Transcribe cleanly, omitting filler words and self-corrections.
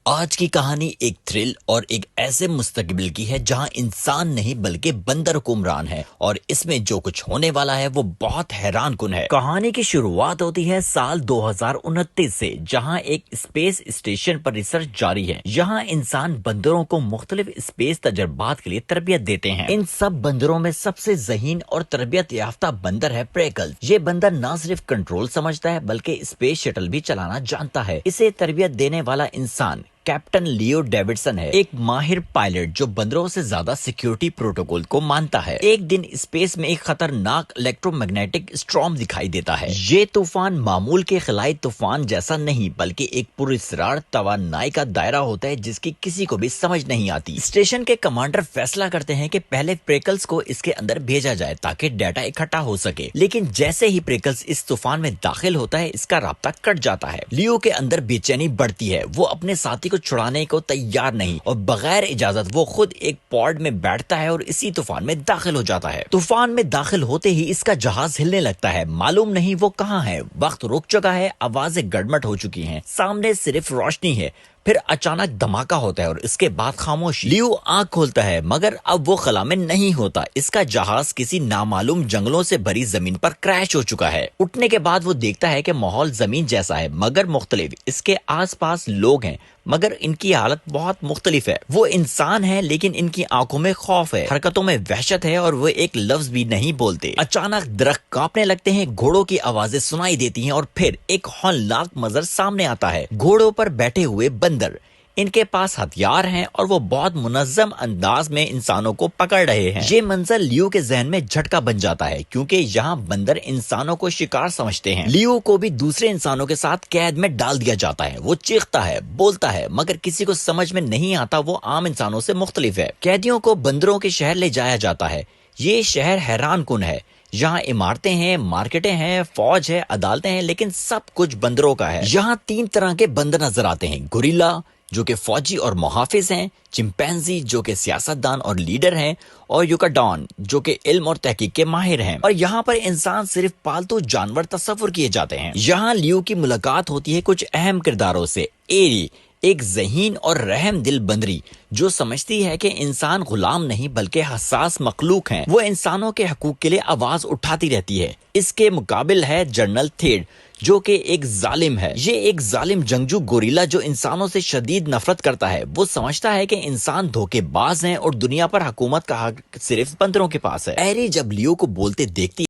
آج کی کہانی ایک تھرل اور ایک ایسے مستقبل کی ہے جہاں انسان نہیں بلکہ بندر حکمران ہے، اور اس میں جو کچھ ہونے والا ہے وہ بہت حیران کن ہے۔ کہانی کی شروعات ہوتی ہے سال 2029 سے، جہاں ایک اسپیس اسٹیشن پر ریسرچ جاری ہے۔ یہاں انسان بندروں کو مختلف اسپیس تجربات کے لیے تربیت دیتے ہیں۔ ان سب بندروں میں سب سے ذہین اور تربیت یافتہ بندر ہے پریکلز۔ یہ بندر نہ صرف کنٹرول سمجھتا ہے بلکہ اسپیس شٹل بھی چلانا جانتا ہے۔ اسے تربیت دینے والا انسان کیپٹن لیو ڈیوڈسن ہے، ایک ماہر پائلٹ جو بندروں سے زیادہ سیکیورٹی پروٹوکول کو مانتا ہے۔ ایک دن اسپیس میں ایک خطرناک الیکٹرو میگنیٹک اسٹارم دکھائی دیتا ہے۔ یہ طوفان معمول کے خلائی طوفان جیسا نہیں بلکہ ایک پراسرار توانائی کا دائرہ ہوتا ہے جس کی کسی کو بھی سمجھ نہیں آتی۔ اسٹیشن کے کمانڈر فیصلہ کرتے ہیں کہ پہلے پریکلز کو اس کے اندر بھیجا جائے تاکہ ڈیٹا اکٹھا ہو سکے، لیکن جیسے ہی پریکلز اس طوفان میں داخل ہوتا ہے اس کا رابطہ کٹ جاتا ہے۔ لیو کے اندر بے چینی بڑھتی ہے، وہ اپنے ساتھی کو چھڑانے کو تیار نہیں اور بغیر اجازت وہ خود ایک پوڈ میں بیٹھتا ہے اور اسی طوفان میں داخل ہو جاتا ہے۔ طوفان میں داخل ہوتے ہی اس کا جہاز ہلنے لگتا ہے، معلوم نہیں وہ کہاں ہے۔ وقت رک چکا ہے، آوازیں گڑمٹ ہو چکی ہیں، سامنے صرف روشنی ہے۔ پھر اچانک دھماکہ ہوتا ہے اور اس کے بعد خاموشی۔ لیو آنکھ کھولتا ہے مگر اب وہ خلا میں نہیں ہوتا۔ اس کا جہاز کسی نامعلوم جنگلوں سے بھری زمین پر کریش ہو چکا ہے۔ اٹھنے کے بعد وہ دیکھتا ہے کہ ماحول زمین جیسا ہے مگر مختلف۔ اس کے آس پاس لوگ ہیں مگر ان کی حالت بہت مختلف ہے۔ وہ انسان ہیں لیکن ان کی آنکھوں میں خوف ہے، حرکتوں میں وحشت ہے اور وہ ایک لفظ بھی نہیں بولتے۔ اچانک درخت کانپنے لگتے ہیں، گھوڑوں کی آوازیں سنائی دیتی ہیں اور پھر ایک ہولناک منظر سامنے آتا ہے۔ گھوڑوں پر بیٹھے ہوئے بندر، ان کے پاس ہتھیار ہیں اور وہ بہت منظم انداز میں انسانوں کو پکڑ رہے ہیں۔ یہ منظر لیو کے ذہن میں جھٹکا بن جاتا ہے کیونکہ یہاں بندر انسانوں کو شکار سمجھتے ہیں۔ لیو کو بھی دوسرے انسانوں کے ساتھ قید میں ڈال دیا جاتا ہے۔ وہ چیختا ہے، بولتا ہے مگر کسی کو سمجھ میں نہیں آتا وہ عام انسانوں سے مختلف ہے۔ قیدیوں کو بندروں کے شہر لے جایا جاتا ہے۔ یہ شہر حیران کن ہے، یہاں عمارتیں ہیں، مارکیٹیں ہیں، فوج ہے، عدالتیں ہیں، لیکن سب کچھ بندروں کا ہے۔ یہاں 3 طرح کے بندر نظر آتے ہیں، گوریلا جو کہ فوجی اور محافظ ہیں، چمپینزی جو کہ سیاستدان اور لیڈر ہیں، اور یوکاڈان جو کہ علم اور تحقیق کے ماہر ہیں۔ اور یہاں پر انسان صرف پالتو جانور تصور کیے جاتے ہیں۔ یہاں لیو کی ملاقات ہوتی ہے کچھ اہم کرداروں سے۔ ایری، ایک ذہین اور رحم دل بندری جو سمجھتی ہے کہ انسان غلام نہیں بلکہ حساس مخلوق ہیں، وہ انسانوں کے حقوق کے لیے آواز اٹھاتی رہتی ہے۔ اس کے مقابل ہے جنرل تھیڈ جو کہ ایک ظالم ہے۔ یہ ایک ظالم جنگجو گوریلا جو انسانوں سے شدید نفرت کرتا ہے۔ وہ سمجھتا ہے کہ انسان دھوکے باز ہیں اور دنیا پر حکومت کا حق صرف بندروں کے پاس ہے۔ ایری جب لیو کو بولتے دیکھتی